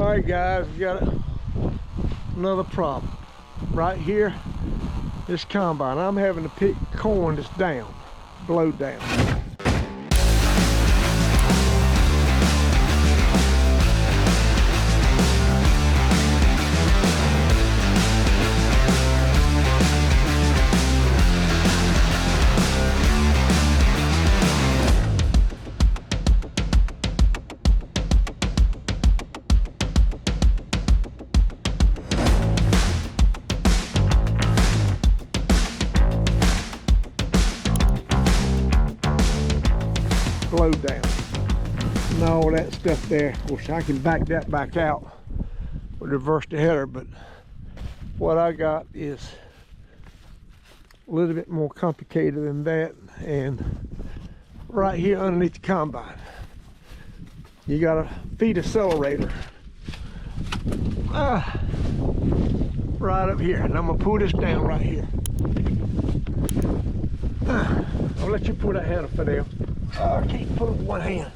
All right, guys, we got another problem. Right here, this combine, I'm having to pick corn that's down, blowed down. Blowed down and all that stuff there. Of course, I can back that back out with reverse the header, but what I got is a little bit more complicated than that. And right here underneath the combine, you got a feed accelerator right up here, and I'm gonna pull this down right here. I'll let you pull that header, Fidel. I can't pull it with one hand.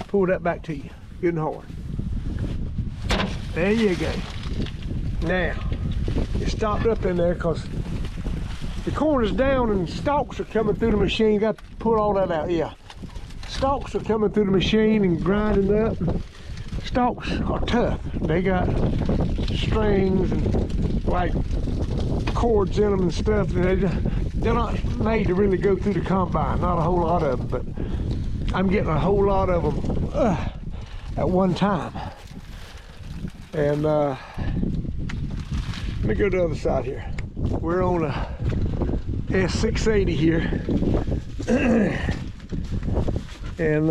Pull that back to you, good and hard. There you go. Now, it stopped up in there because the corn is down and stalks are coming through the machine. Got to pull all that out, yeah. Stalks are coming through the machine and grinding up. Stalks are tough. They got strings and like cords in them and stuff. They're not made to really go through the combine. Not a whole lot of them, but I'm getting a whole lot of them at one time. And let me go to the other side here. We're on a S680 here. And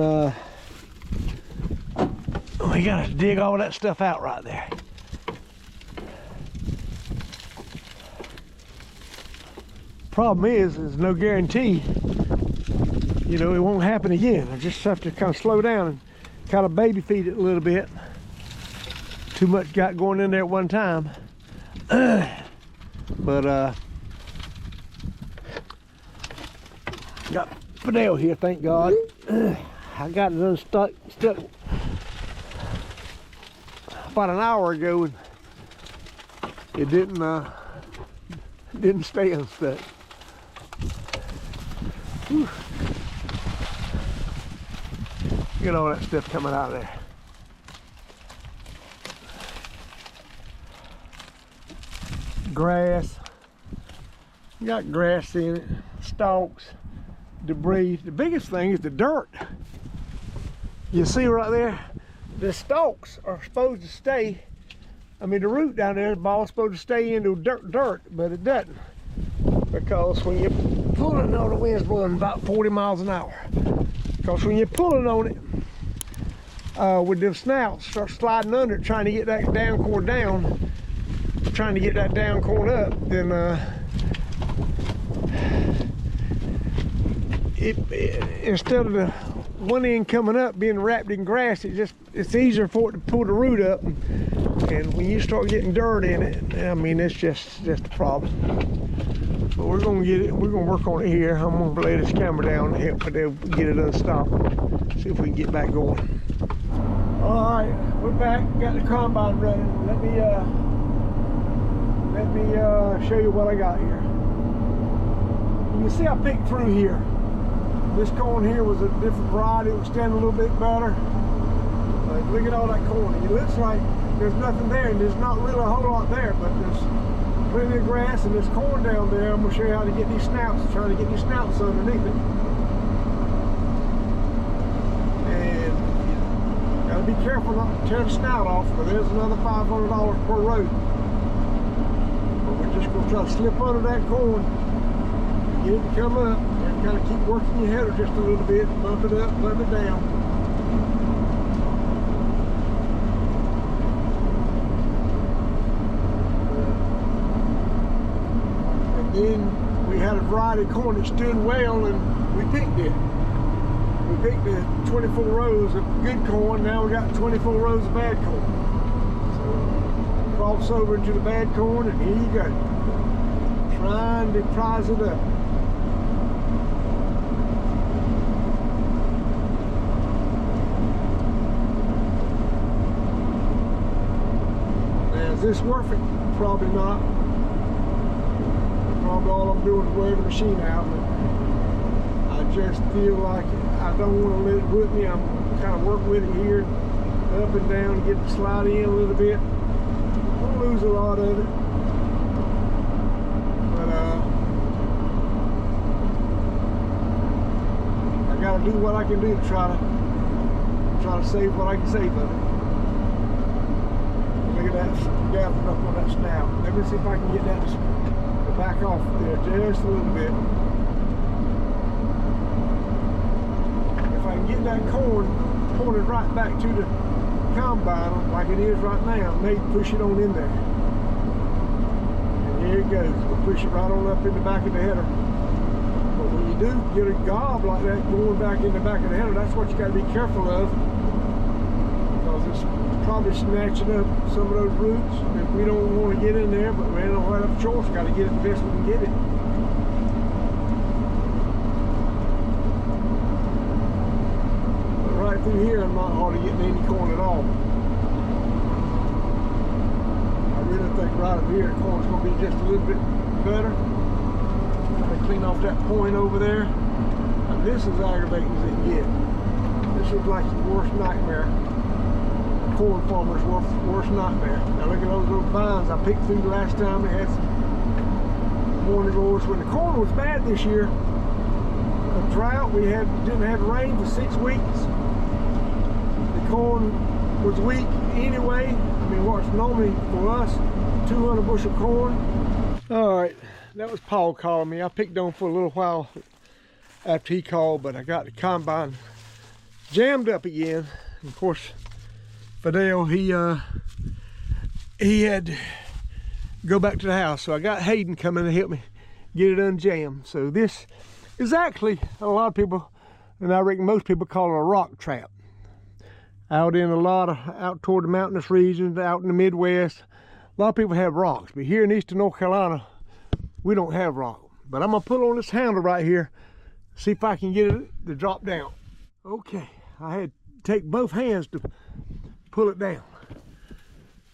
we gotta dig all that stuff out right there. Problem is, there's no guarantee, you know, it won't happen again. I just have to kind of slow down and kind of baby feed it a little bit. Too much got going in there at one time. But got Fidel here, thank God. I got it unstuck about an hour ago, and it didn't stay unstuck. Whew. Get all that stuff coming out of there. Grass. You got grass in it, stalks, debris. The biggest thing is the dirt. You see right there, the stalks are supposed to stay. I mean, the root down there, the ball's supposed to stay into dirt, but it doesn't. Because when you're pulling on, the wind's blowing about 40 miles an hour. Because when you're pulling on it, with the snouts, start sliding under it, trying to get that down corn down, trying to get that down corn up, then instead of the one end coming up being wrapped in grass, it's easier for it to pull the root up. And when you start getting dirt in it, I mean, it's just a problem. But we're gonna get it. We're gonna work on it here. I'm gonna lay this camera down and help get it unstopped. See if we can get back going. All right, we're back. Got the combine running. Let me show you what I got here. You can see I picked through here. This corn here was a different variety. It was standing a little bit better. Like, look at all that corn. It looks like there's nothing there, and there's not really a whole lot there, but there's plenty of grass and there's corn down there. I'm gonna show you how to get these snouts, trying to get these snouts underneath it. And you gotta be careful not to tear the snout off, but there's another $500 per row. But we're just gonna try to slip under that corn, get it to come up, and kind of keep working your header just a little bit, bump it up, bump it down. Then we had a variety of corn that stood well, and we picked it. We picked the 24 rows of good corn. Now we got 24 rows of bad corn. So cross over into the bad corn, and here you go. Trying to prize it up. this worth it? Probably not. Probably all I'm doing is wearing the machine out, but I just feel like I don't want to let it whip me. I'm kind of working with it here, up and down, get it to slide in a little bit. I'll lose a lot of it, but I gotta do what I can do to try to save what I can save of it. Look at that gapping up on that snout. Let me see if I can get that to back off there just a little bit. If I can get that corn pointed right back to the combine like it is right now, maybe push it on in there. And here it goes. We'll push it right on up in the back of the header. But when you do get a gob like that going back in the back of the header, that's what you got to be careful of, because it's probably snatching up some of those roots that we don't want to get in there, but we don't have a choice. Got to get it the best we can get it. But right through here, I'm not hardly getting any corn at all. I really think right up here, the corn's going to be just a little bit better. Got to clean off that point over there. And this is aggravating as it gets. This is like the worst nightmare. Corn farmer's worst nightmare. Now look at those little vines I picked through last time. They had some morning glories. When the corn was bad this year, a drought, we didn't have rain for 6 weeks. The corn was weak anyway. I mean, what's normally for us 200 bushel corn. All right, that was Paul calling me. I picked on for a little while after he called, but I got the combine jammed up again. And of course, Fidel, he had to go back to the house, so I got Hayden coming to help me get it unjammed. So this is actually, a lot of people, and I reckon most people, call it a rock trap. Out toward the mountainous regions, out in the Midwest, a lot of people have rocks, but here in eastern North Carolina, we don't have rock. But I'm gonna pull on this handle right here, see if I can get it to drop down. Okay, I had to take both hands to pull it down.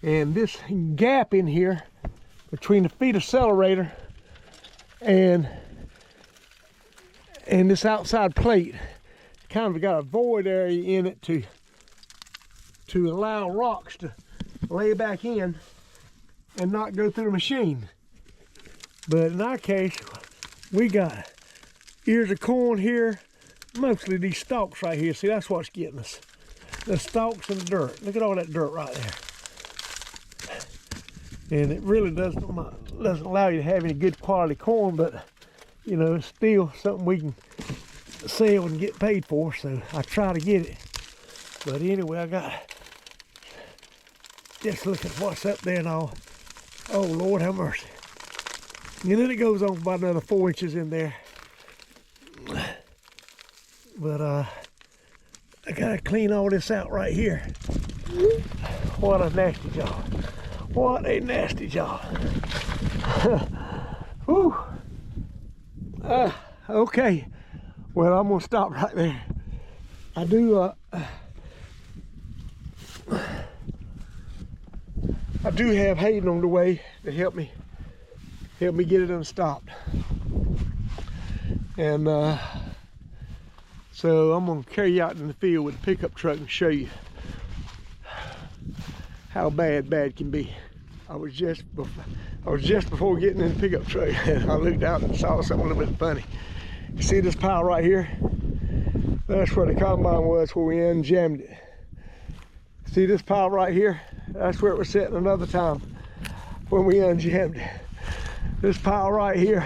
And this gap in here between the feet accelerator and this outside plate kind of got a void area in it to allow rocks to lay back in and not go through the machine. But in our case, we got ears of corn here, mostly these stalks right here. See, that's what's getting us. The stalks and the dirt. Look at all that dirt right there. And it really doesn't allow you to have any good quality corn, but you know, it's still something we can sell and get paid for, so I try to get it. But anyway, I got, just look at what's up there and all. Oh Lord have mercy. And then it goes on about another 4 inches in there. But I gotta clean all this out right here. What a nasty job. What a nasty job. Whew. Okay. Well, I'm gonna stop right there. I do have Hayden on the way to help me get it unstopped. And so I'm gonna carry you out in the field with the pickup truck and show you how bad can be. I was just before getting in the pickup truck, and I looked out and saw something a little bit funny. You see this pile right here? That's where the combine was where we unjammed it. See this pile right here? That's where it was sitting another time when we unjammed it. This pile right here,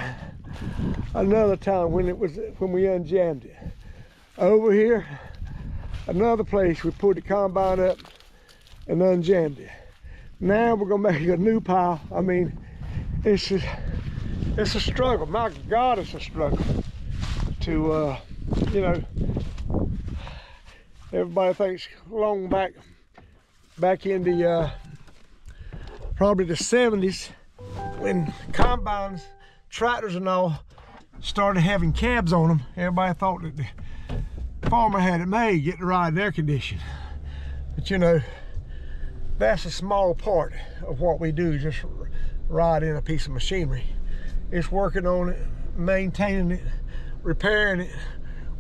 another time when we unjammed it. Over here, another place we pulled the combine up and unjammed it. Now we're gonna make a new pile. I mean, it's a struggle. My God, it's a struggle to, you know, everybody thinks long back in the, probably the 70s, when combines, tractors and all started having cabs on them, everybody thought that the farmer had it made, get to ride in air conditioning. But you know, that's a small part of what we do, just ride in a piece of machinery. It's working on it, maintaining it, repairing it,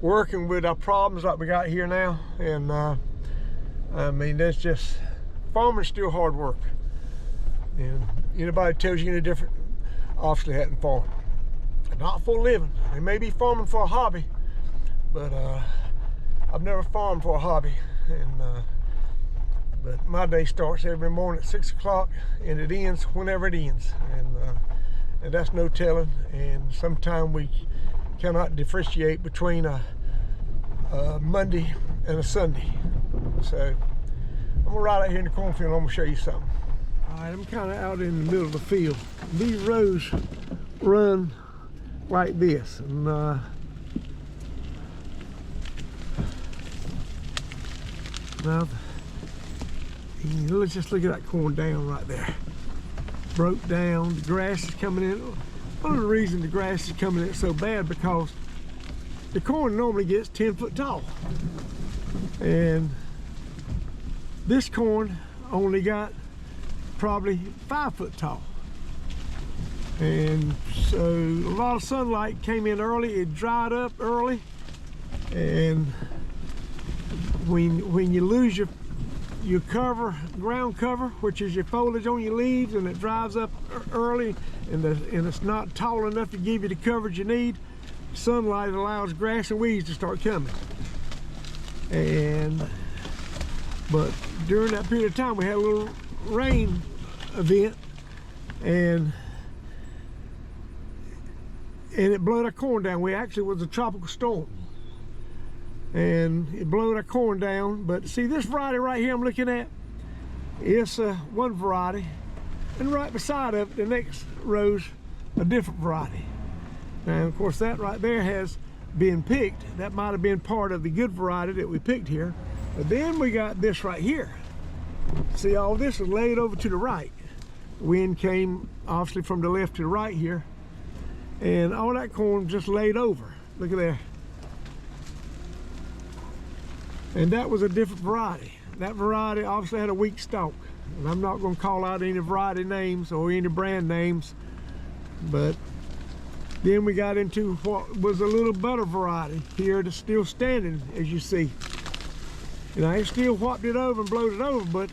working with our problems like we got here now. And I mean, that's just, farming's still hard work. And anybody tells you any different, obviously hadn't farmed. Not for a living. They may be farming for a hobby, but I've never farmed for a hobby. And but my day starts every morning at 6 o'clock and it ends whenever it ends. And that's no telling. And sometimes we cannot differentiate between a Monday and a Sunday. So I'm gonna ride out here in the cornfield and I'm gonna show you something. All right, I'm kind of out in the middle of the field. These rows run like this, and now let's just look at that corn down right there. Broke down, the grass is coming in. One of the reasons the grass is coming in so bad because the corn normally gets 10 foot tall, and this corn only got probably 5 foot tall. And so a lot of sunlight came in early, it dried up early, and when you lose your cover, ground cover, which is your foliage on your leaves, and it dries up early, and it's not tall enough to give you the coverage you need, sunlight allows grass and weeds to start coming. But during that period of time we had a little rain event, and it blowed our corn down. We actually was a tropical storm, and it blowed our corn down. But see, this variety right here I'm looking at, it's one variety, and right beside of it, the next row's a different variety. Now, of course, that right there has been picked. That might have been part of the good variety that we picked here. But then we got this right here. See, all this is laid over to the right. Wind came obviously from the left to the right here, and all that corn just laid over. Look at there. And that was a different variety. That variety obviously had a weak stalk. And I'm not going to call out any variety names or any brand names, but then we got into what was a little better variety here that's still standing, as you see. And I still whopped it over and blowed it over, but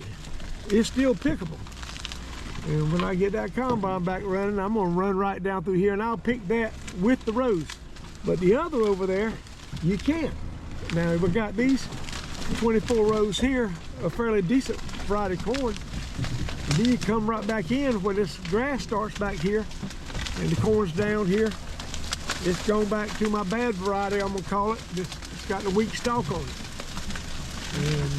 it's still pickable. And when I get that combine back running, I'm gonna run right down through here and I'll pick that with the rows. But the other over there, you can't. Now we got these 24 rows here, a fairly decent variety corn. And then you come right back in where this grass starts back here, and the corn's down here. It's gone back to my bad variety, I'm gonna call it. It's got a weak stalk on it. And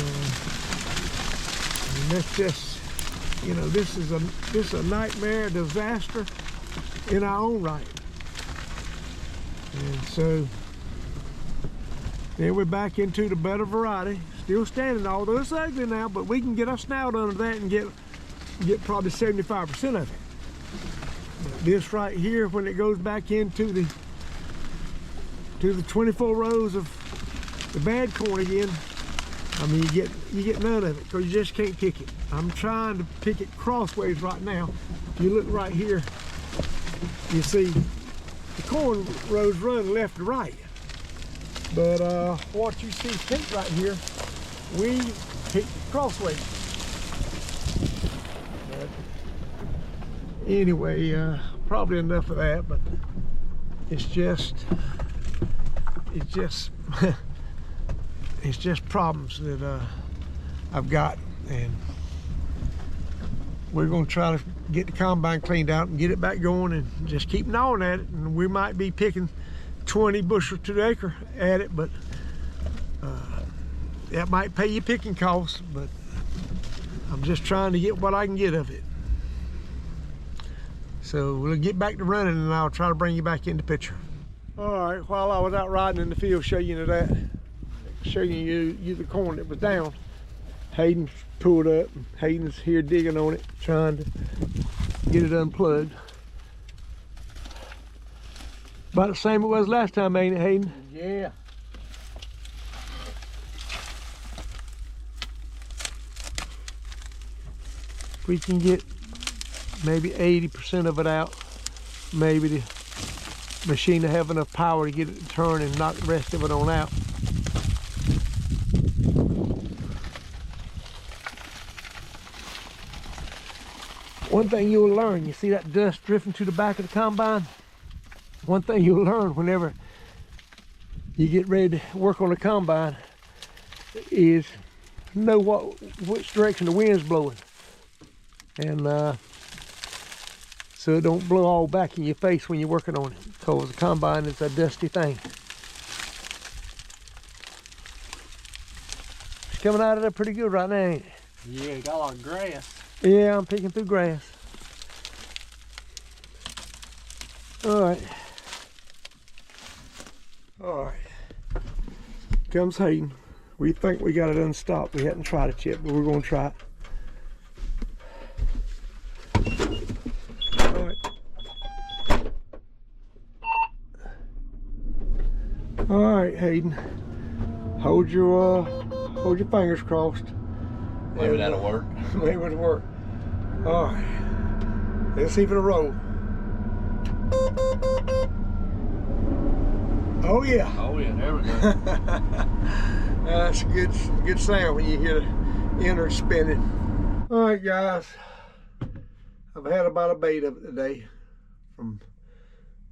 that's just, you know, this is a nightmare, a disaster in our own right. And so then we're back into the better variety, still standing, although it's ugly now, but we can get our snout under that and get probably 75% of it. But this right here, when it goes back into the 24 rows of the bad corn again, I mean, you get none of it because you just can't pick it. I'm trying to pick it crossways right now. If you look right here, you see the corn rows run left to right. But what you see picked right here, we pick crossways. But anyway, probably enough of that. But it's just it's just problems that I've got, and we're going to try to get the combine cleaned out and get it back going and just keep gnawing at it. And we might be picking 20 bushels to the acre at it, but that might pay you picking costs, but I'm just trying to get what I can get of it. So we'll get back to running and I'll try to bring you back in the picture. All right, while I was out riding in the field showing you the corn that was down, Hayden pulled up, and Hayden's here digging on it, trying to get it unplugged. About the same it was last time, ain't it, Hayden? Yeah. we can get maybe 80% of it out, maybe the machine will have enough power to get it to turn and knock the rest of it on out. One thing you'll learn, you see that dust drifting to the back of the combine? One thing you'll learn whenever you get ready to work on the combine is know which direction the wind's blowing. And so it don't blow all back in your face when you're working on it, because the combine is a dusty thing. It's coming out of there pretty good right now, ain't it? Yeah, got a lot of grass. Yeah, I'm picking through grass. All right. All right. Comes Hayden. We think we got it unstopped. We hadn't tried it yet, but we're going to try it. All right. All right, Hayden. Hold your fingers crossed. Maybe that'll work. Maybe it'll work. All right. Let's see if it'll roll. Oh yeah. Oh yeah, there we go. That's a good sound when you hear the innards spinning. All right, guys. I've had about a bait of it today, from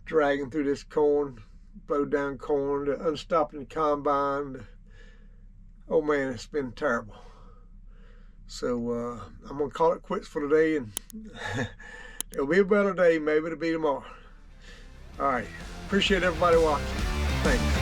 dragging through this corn, blowed down corn, to unstopping the combine. Oh man, it's been terrible. So I'm gonna call it quits for today, and it'll be a better day. Maybe it'll be tomorrow. All right. Appreciate everybody watching. Thanks.